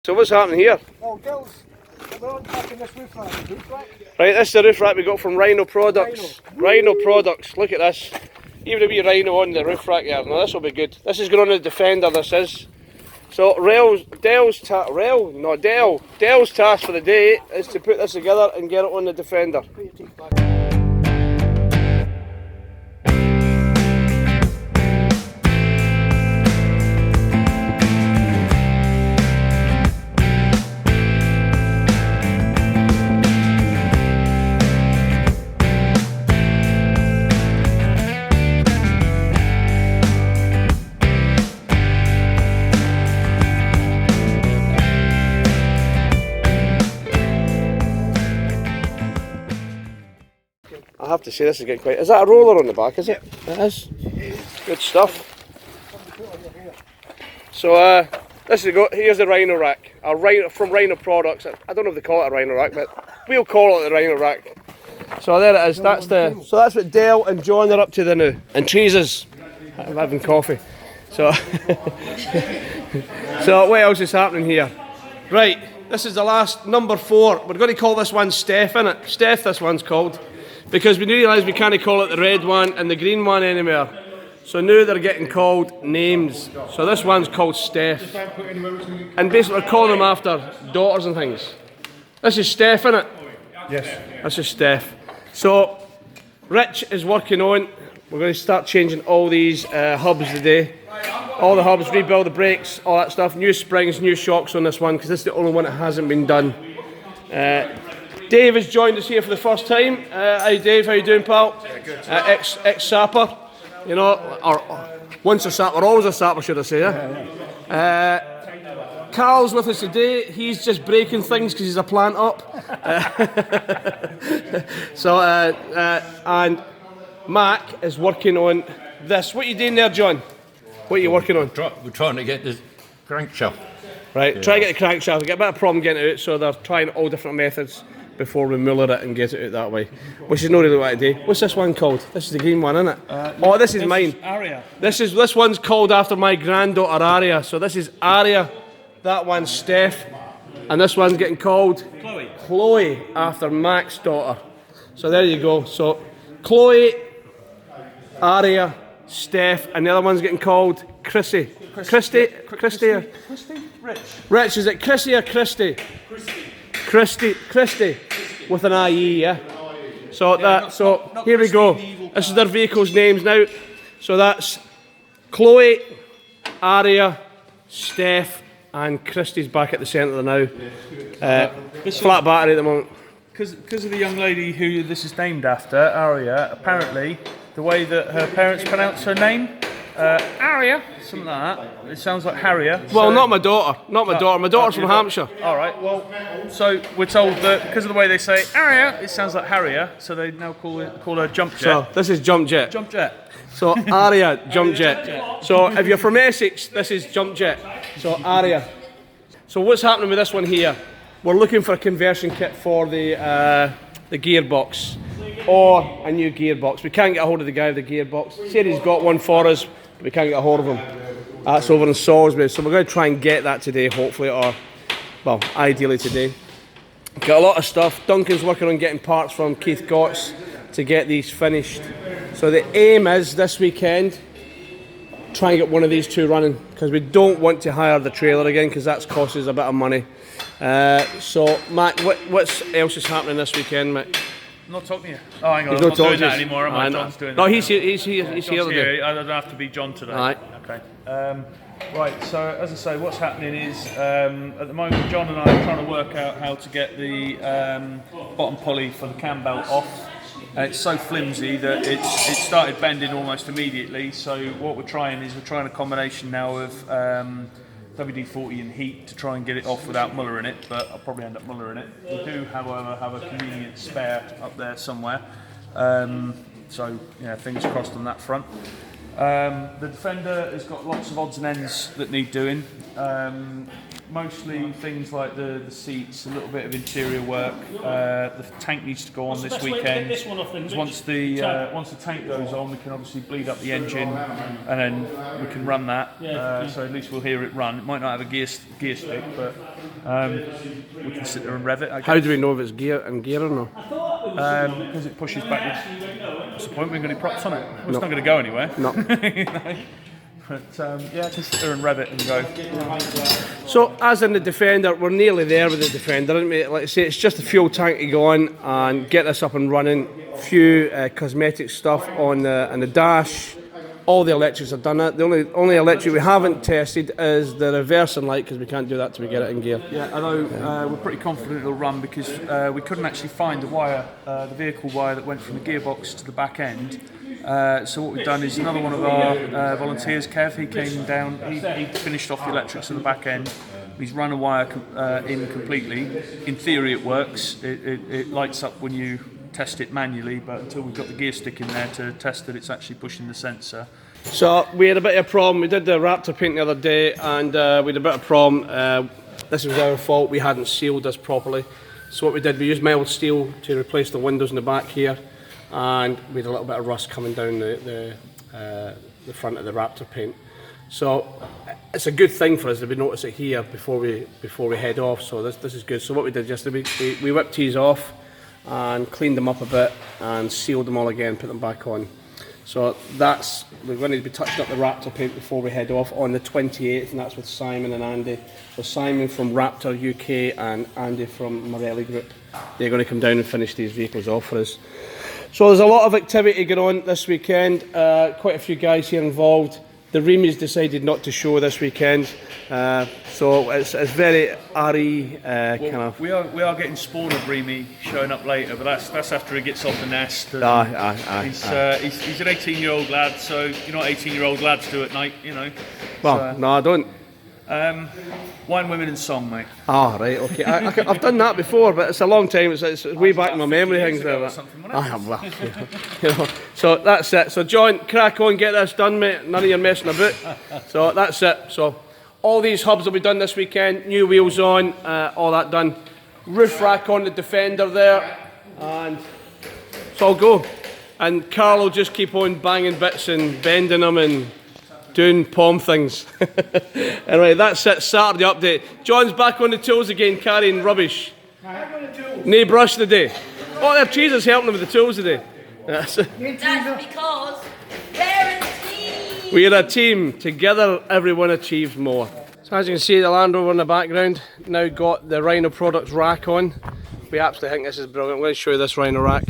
So what's happening here? Well, girls, we're unpacking this roof rack. Right, this is the roof rack we got from Rhino Products. Rhino Products, look at this. Even a wee rhino on the roof rack here. Now this will be good. This is going on the Defender, this is. So Dell's task for the day is to put this together and get it on the Defender. I have to say this is getting quite... Is that a roller on the back, is it? It is. Good stuff. So this is here's the Rhino rack. From Rhino Products. I don't know if they call it a Rhino rack, but we'll call it the Rhino rack. So there it is. That's what Dell and John are up to the now. And Cheeses. I'm having coffee. So so what else is happening here? Right, this is the last number 4. We're going to call this one Steph, innit? Steph, this one's called. Because we realise we can't call it the red one and the green one anymore. So now they're getting called names. So this one's called Steph. And basically we're calling them after daughters and things. This is Steph, isn't it? Yes. This is Steph. So Rich is working on, we're going to start changing all these hubs today. All the hubs, rebuild the brakes, all that stuff. New springs, new shocks on this one, because this is the only one that hasn't been done. Dave has joined us here for the first time. Hi Dave, how you doing, pal? Yeah, good. Ex-sapper, you know, or once a sapper, always a sapper, should I say, yeah? Carl's with us today. He's just breaking things because he's a plant up. And Mac is working on this. What are you doing there, John? What are you working on? We're trying to get the crankshaft. Right, yeah. Try to get the crankshaft. We get a bit of problem getting it out, so they're trying all different methods before we muller it and get it out that way. Which is not really what I do. What's this one called? This is the green one, isn't it? Oh, this is mine. Aria. This one's called after my granddaughter Aria. So this is Aria, that one's Steph, and this one's getting called Chloe after Mac's daughter. So there you go. So Chloe, Aria, Steph, and the other one's getting called Chrissy. Christy? Rich, is it Chrissy or Christy? Christy, with an IE, yeah? So here we go. This is their vehicle's names now. So that's Chloe, Aria, Steph, and Christy's back at the centre now. Flat battery at the moment. Because of the young lady who this is named after, Aria, apparently the way that her parents pronounce her name, Aria, something like that. It sounds like Harrier. Well, so not my daughter. My daughter's from Hampshire. All right. Well, so we're told that because of the way they say Aria, it sounds like Harrier. So they now call her Jump Jet. So this is Jump Jet. Jump Jet. So Aria, Jump Jet. So if you're from Essex, this is Jump Jet. So Aria. So what's happening with this one here? We're looking for a conversion kit for the gearbox, or a new gearbox. We can't get a hold of the guy with the gearbox. Said he's got one for us, but we can't get a hold of him. That's over in Salisbury, so we're going to try and get that today, hopefully, or, well, ideally today. Got a lot of stuff. Duncan's working on getting parts from Keith Gotts to get these finished. So the aim is, this weekend, try and get one of these two running, because we don't want to hire the trailer again, because that's cost us a bit of money. So, Matt, what else is happening this weekend, Matt? I'm not talking to you. Oh, hang on. He's I'm not not doing talking that anymore. Am I? John's doing no, that. he's here today. I don't have to be John today. Right. Okay. Right, so as I say, what's happening is at the moment John and I are trying to work out how to get the bottom pulley for the cam belt off. It's so flimsy that it started bending almost immediately. So what we're trying a combination now of WD-40 and heat to try and get it off without mullering it, but I'll probably end up mullering it. We do, however, have a convenient spare up there somewhere. So yeah, fingers crossed on that front. The Defender has got lots of odds and ends that need doing. mostly things like the seats, a little bit of interior work. The tank needs to go on this weekend. Once the tank goes on, we can obviously bleed up the engine, and then we can run that. So at least we'll hear it run. It might not have a gear stick, but we can sit there and rev it. How do we know if it's gear or no? Because it pushes backwards. What's the point? We've got any props on it. Well, it's not going to go anywhere. No. You know? But yeah, just sit there and rev it and go. So, as in the Defender, we're nearly there with the Defender, aren't we? Like I say, it's just a fuel tank to go on and get this up and running. Few cosmetic stuff on the dash. All the electrics have done that. The only electric we haven't tested is the reversing light, because we can't do that till we get it in gear. Yeah, although we're pretty confident it'll run, because we couldn't actually find the wire, the vehicle wire that went from the gearbox to the back end. So what we've done is another one of our volunteers, Kev, he came down, he finished off the electrics at the back end. He's run a wire in completely. In theory it works, it lights up when you test it manually, but until we've got the gear stick in there to test that it's actually pushing the sensor. So we had a bit of a problem. We did the Raptor paint the other day, and we had a bit of a problem. This was our fault, we hadn't sealed this properly. So what we did, we used mild steel to replace the windows in the back here, and we had a little bit of rust coming down the front of the Raptor paint. So it's a good thing for us that we notice it here before we head off. So this is good. So what we did yesterday, we whipped these off and cleaned them up a bit and sealed them all again, put them back on. So we're going to be touching up the Raptor paint before we head off on the 28th, and that's with Simon and Andy. So Simon from Raptor UK and Andy from Morelli Group. They're going to come down and finish these vehicles off for us. So there's a lot of activity going on this weekend. Quite a few guys here involved. The Remies decided not to show this weekend, so it's very RE kind of. We are getting spawn of Remy showing up later, but that's after he gets off the nest. He's an 18-year-old lad, so you know what 18-year-old lads do at night, you know. Well, no, I don't. Wine, women, and song, mate. Ah, right, okay. I've done that before, but it's a long time. It's way back in my memory things there. Well, you know. So that's it. So John, crack on, get this done, mate. None of your messing about. So that's it. So all these hubs will be done this weekend. New wheels on, all that done. Roof rack on the Defender there, and it's all go. And Carl will just keep on banging bits and bending them and doing palm things. Anyway, that's it, Saturday update. John's back on the tools again, carrying rubbish. No brush today. Oh, their cheese is helping them with the tools today. That's because we're a team. We're a team. Together, everyone achieves more. So as you can see, the Land Rover in the background now got the Rhino Products rack on. We absolutely think this is brilliant. I'm going to show you this Rhino rack,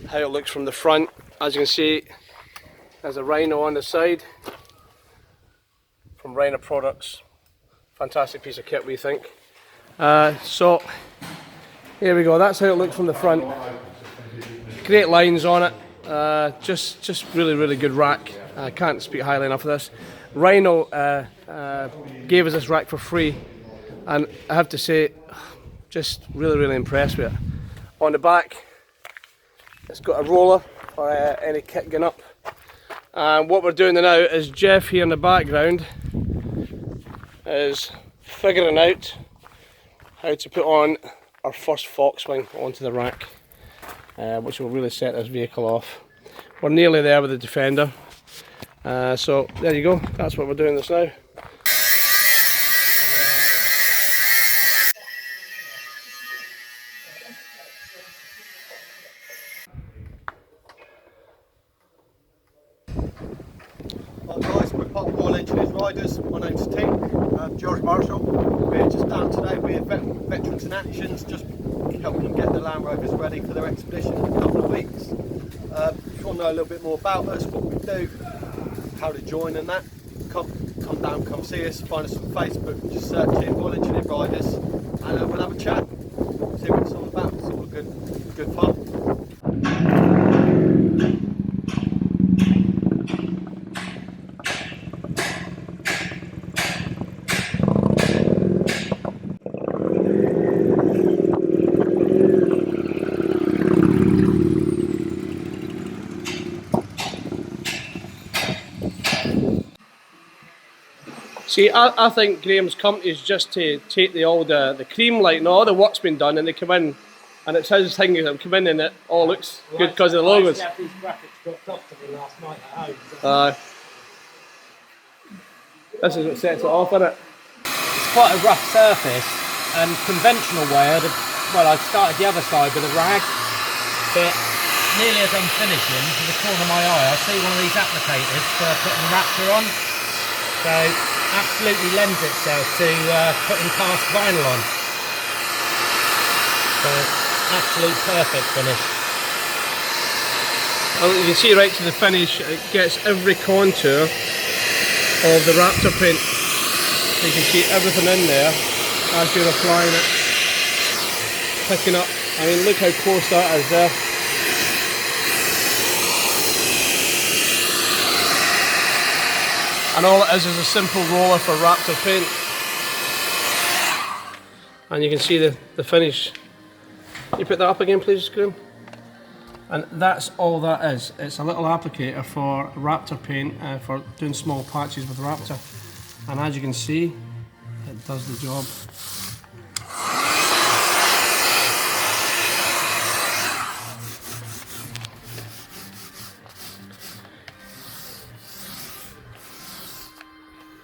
how it looks from the front. As you can see, there's a Rhino on the side. From Rhino Products, fantastic piece of kit we think. So here we go, that's how it looks from the front. Great lines on it, just really good rack. I can't speak highly enough of this. Rhino gave us this rack for free, and I have to say, just really impressed with it. On the back, it's got a roller for any kit going up. And what we're doing now is Jeff here in the background is figuring out how to put on our first Foxwing onto the rack, which will really set this vehicle off. We're nearly there with the Defender, so there you go, that's what we're doing this now. Hi guys, we're part of Royal Engineers Riders. My name's Tim, George Marshall. We're just down today with Veterans in Actions, just helping them get the Land Rovers ready for their expedition in a couple of weeks. If you want to know a little bit more about us, what we do, how to join and that, come down, come see us, find us on Facebook, just search Royal Engineers Riders, and we'll have a chat, see what it's all about. It's all good fun. See, I think Graham's company is just to take the cream light and all the work's been done, and they come in, and it's his thing that come in and it all looks good because of the logos. I actually had these graphics dropped off to me last night at home. This is what sets it off, isn't it? It's quite a rough surface, and conventional way, I've started the other side with a rag, but nearly as I'm finishing, in the corner of my eye, I see one of these applicators for putting the Raptor on. So, absolutely lends itself to putting cast vinyl on. So, absolute perfect finish. Well, you can see right to the finish, it gets every contour of the Raptor paint. You can see everything in there as you're applying it, picking up. I mean, look how close that is there. And all it is a simple roller for Raptor paint. And you can see the finish. Can you put that up again, please, Graham? And that's all that is. It's a little applicator for Raptor paint for doing small patches with Raptor. And as you can see, it does the job.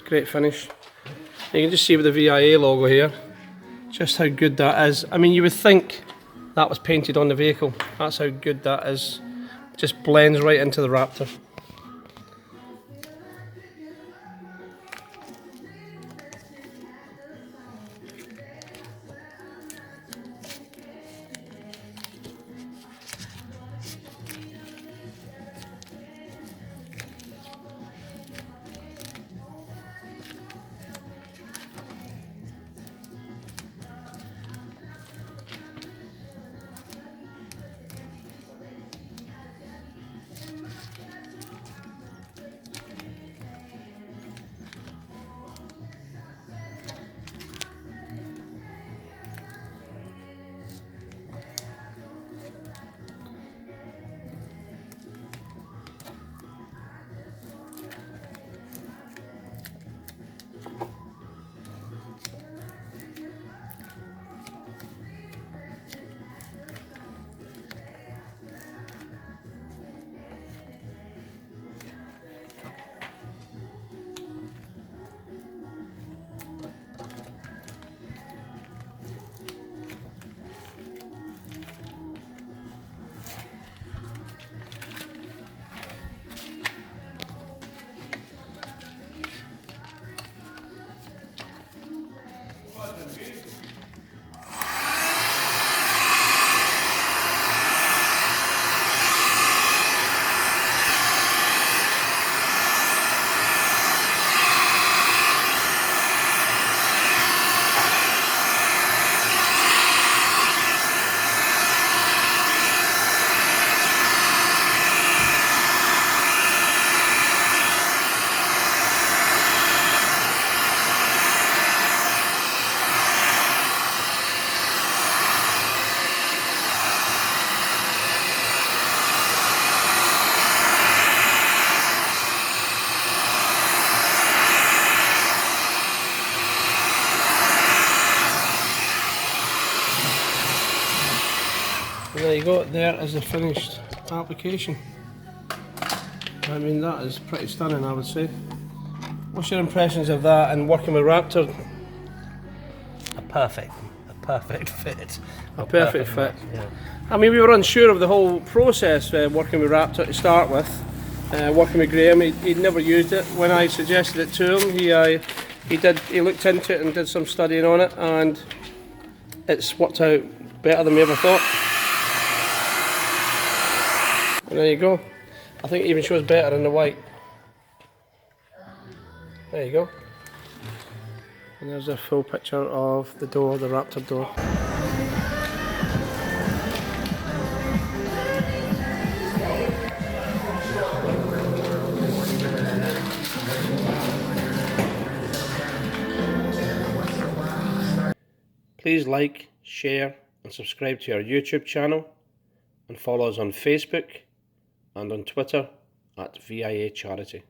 Great finish. You can just see with the VIA logo here, just how good that is. I mean, you would think that was painted on the vehicle. That's how good that is. Just blends right into the Raptor. And there you go, there is the finished application. I mean, that is pretty stunning, I would say. What's your impressions of that and working with Raptor? A perfect fit. A perfect fit. Yeah. I mean, we were unsure of the whole process working with Raptor to start with. Working with Graham, he'd never used it. When I suggested it to him, he looked into it and did some studying on it, and it's worked out better than we ever thought. And there you go. I think it even shows better in the white. There you go. And there's a full picture of the door, the Raptor door. Please like, share and subscribe to our YouTube channel, and follow us on Facebook and on Twitter at VIA Charity.